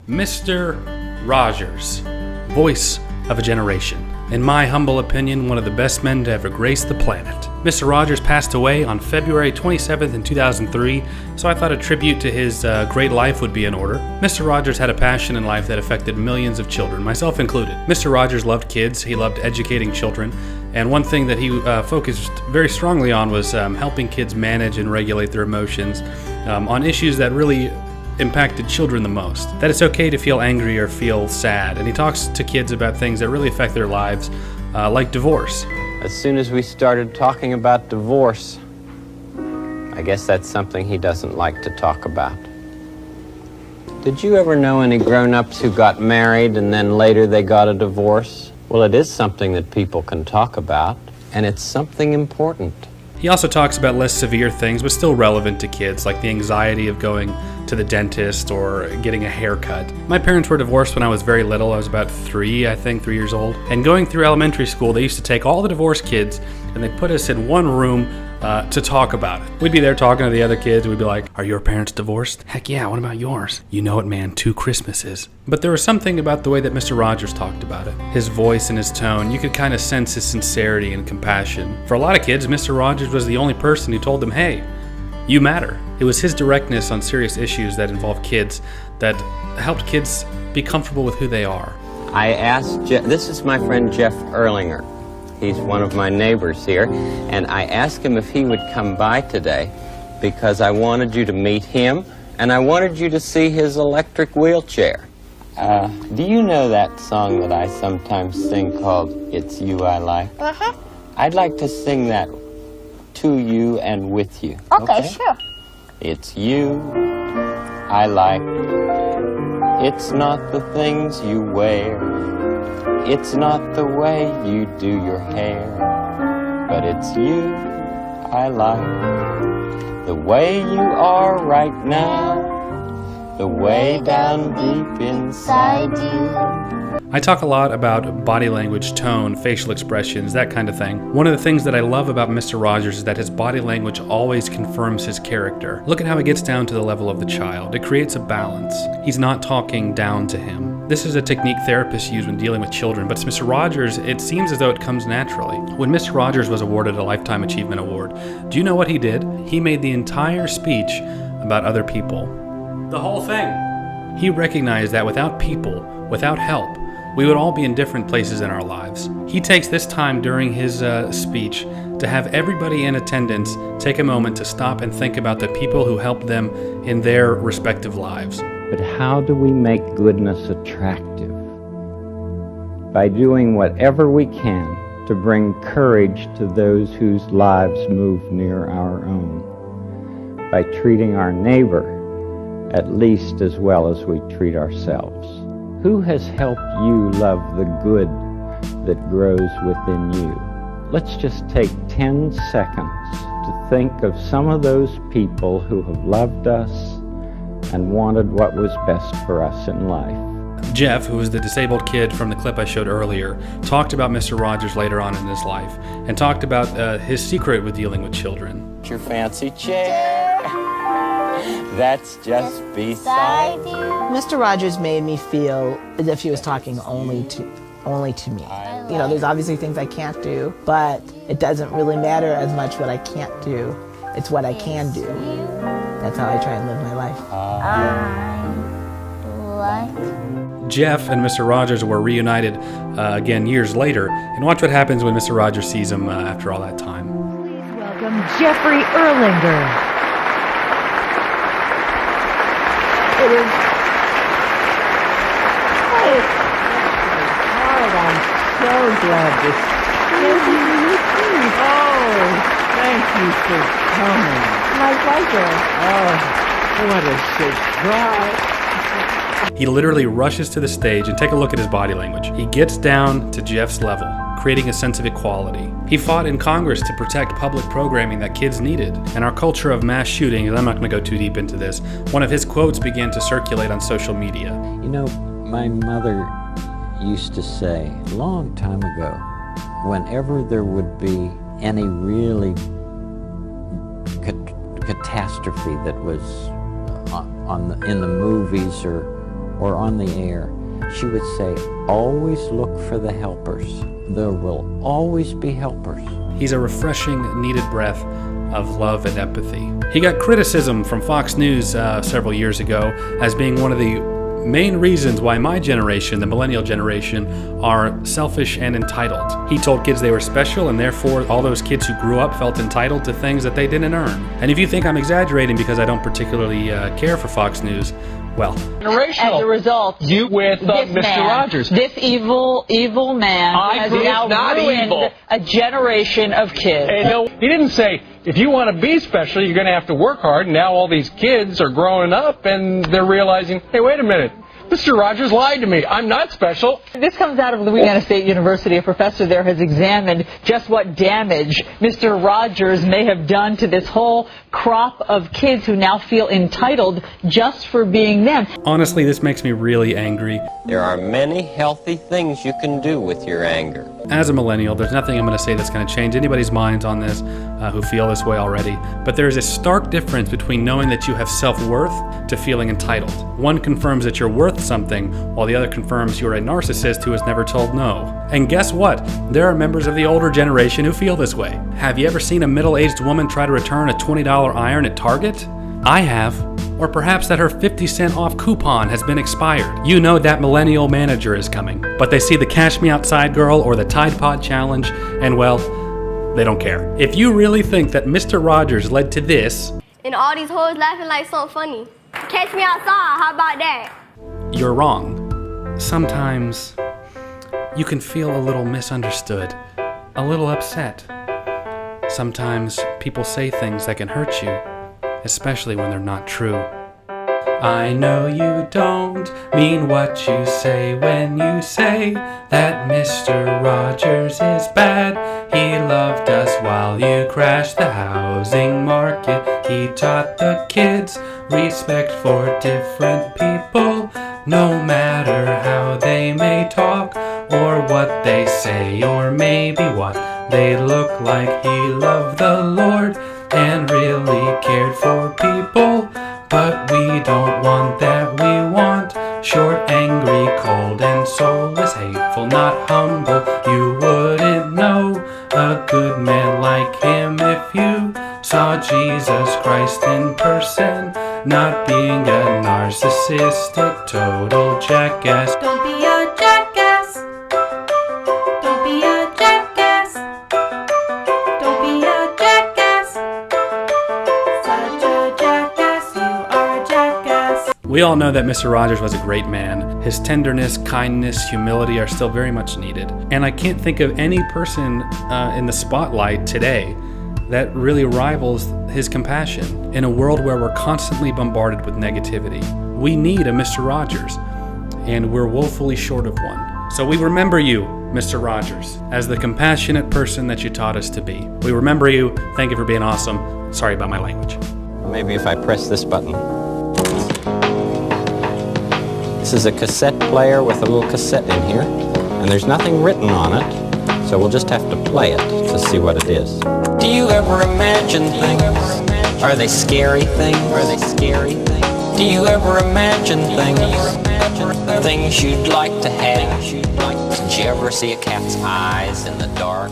Mr. Rogers, voice of a generation. In my humble opinion, one of the best men to ever grace the planet. Mr. Rogers passed away on February 27th in 2003, so I thought a tribute to his great life would be in order. Mr. Rogers had a passion in life that affected millions of children, myself included. Mr. Rogers loved kids, he loved educating children, and one thing that he focused very strongly on was helping kids manage and regulate their emotions on issues that really impacted children the most. That it's okay to feel angry or feel sad, and he talks to kids about things that really affect their lives, like divorce. As soon as we started talking about divorce, I guess that's something he doesn't like to talk about. Did you ever know any grown-ups who got married and then later they got a divorce? Well, it is something that people can talk about, and it's something important. He also talks about less severe things, but still relevant to kids, like the anxiety of going to the dentist or getting a haircut. My parents were divorced when I was very little. I was about 3 years old. And going through elementary school, they used to take all the divorced kids and they put us in one room to talk about it. We'd be there talking to the other kids. We'd be like, "Are your parents divorced?" "Heck yeah, what about yours?" "You know it, man, 2 Christmases." But there was something about the way that Mr. Rogers talked about it. His voice and his tone, you could kind of sense his sincerity and compassion. For a lot of kids, Mr. Rogers was the only person who told them, "Hey, you matter." It was his directness on serious issues that involved kids that helped kids be comfortable with who they are. I asked this is my friend Jeff Erlinger. He's one of my neighbors here, and I asked him if he would come by today because I wanted you to meet him and I wanted you to see his electric wheelchair. Do you know that song that I sometimes sing called "It's You I Like"? Uh-huh. I'd like to sing that to you and with you. Okay, sure. It's you I like. It's not the things you wear. It's not the way you do your hair. But it's you I like. The way you are right now. The way down deep inside you. I talk a lot about body language, tone, facial expressions, that kind of thing. One of the things that I love about Mr. Rogers is that his body language always confirms his character. Look at how he gets down to the level of the child. It creates a balance. He's not talking down to him. This is a technique therapists use when dealing with children, but Mr. Rogers, it seems as though it comes naturally. When Mr. Rogers was awarded a Lifetime Achievement Award, do you know what he did? He made the entire speech about other people. The whole thing. He recognized that without people, without help, we would all be in different places in our lives. He takes this time during his speech to have everybody in attendance take a moment to stop and think about the people who helped them in their respective lives. But how do we make goodness attractive? By doing whatever we can to bring courage to those whose lives move near our own. By treating our neighbor at least as well as we treat ourselves. Who has helped you love the good that grows within you? Let's just take 10 seconds to think of some of those people who have loved us and wanted what was best for us in life. Jeff, who was the disabled kid from the clip I showed earlier, talked about Mr. Rogers later on in his life and talked about his secret with dealing with children. Your fancy chair that's just beside you. Mr. Rogers made me feel as if he was talking only to me. You know, there's obviously things I can't do, but it doesn't really matter as much what I can't do. It's what I can do. That's how I try and live my life. Jeff and Mr. Rogers were reunited again years later, and watch what happens when Mr. Rogers sees him after all that time. Please welcome Jeffrey Erlinger. It is. Hey, I'm so glad to see you. Oh, thank you for coming. My pleasure. Oh, what a surprise. He literally rushes to the stage, and take a look at his body language. He gets down to Jeff's level, creating a sense of equality. He fought in Congress to protect public programming that kids needed. And our culture of mass shooting, and I'm not going to go too deep into this, one of his quotes began to circulate on social media. You know, my mother used to say a long time ago, whenever there would be any really catastrophe that was in the movies or or on the air, she would say, always look for the helpers. There will always be helpers. He's a refreshing, needed breath of love and empathy. He got criticism from Fox News several years ago as being one of the main reasons why my generation, the millennial generation, are selfish and entitled. He told kids they were special, and therefore all those kids who grew up felt entitled to things that they didn't earn. And if you think I'm exaggerating because I don't particularly care for Fox News, well, as a result, you with Mr. Rogers, this evil man has now ruined a generation of kids. And no, he didn't say, if you want to be special, you're going to have to work hard. And now all these kids are growing up and they're realizing, hey, wait a minute. Mr. Rogers lied to me. I'm not special. This comes out of Louisiana State University. A professor there has examined just what damage Mr. Rogers may have done to this whole crop of kids who now feel entitled just for being them. Honestly, this makes me really angry. There are many healthy things you can do with your anger. As a millennial, there's nothing I'm going to say that's going to change anybody's minds on this who feel this way already. But there's a stark difference between knowing that you have self-worth to feeling entitled. One confirms that you're worth something, while the other confirms you're a narcissist who has never told no. And guess what? There are members of the older generation who feel this way. Have you ever seen a middle-aged woman try to return a $20 iron at Target? I have. Or perhaps that her 50-cent off coupon has been expired. You know that millennial manager is coming, but they see the Cash Me Outside girl or the Tide Pod challenge, and well, they don't care. If you really think that Mr. Rogers led to this, and all these hoes laughing like something funny, catch me outside, how about that? You're wrong. Sometimes you can feel a little misunderstood, a little upset. Sometimes people say things that can hurt you, especially when they're not true. I know you don't mean what you say when you say that Mr. Rogers is bad. He loved us while you crashed the housing market. He taught the kids respect for different people, no matter how they may talk or what they say or maybe what they look like. He loved the Lord and really cared for people, but we don't want that. We want short, angry, cold, and soulless, hateful, not humble. You wouldn't know a good man like him if you saw Jesus Christ in person, not being a narcissistic, total jackass. Don't be a jackass. Don't be a jackass. Don't be a jackass. Such a jackass, you are a jackass. We all know that Mr. Rogers was a great man. His tenderness, kindness, humility are still very much needed. And I can't think of any person in the spotlight today that really rivals his compassion. In a world where we're constantly bombarded with negativity, we need a Mr. Rogers, and we're woefully short of one. So we remember you, Mr. Rogers, as the compassionate person that you taught us to be. We remember you. Thank you for being awesome. Sorry about my language. Maybe if I press this button. This is a cassette player with a little cassette in here, and there's nothing written on it, so we'll just have to play it to see what it is. Do you ever imagine things? Are they scary things? Are they scary things? Do you ever imagine things? Things you'd like to have? Did you ever see a cat's eyes in the dark?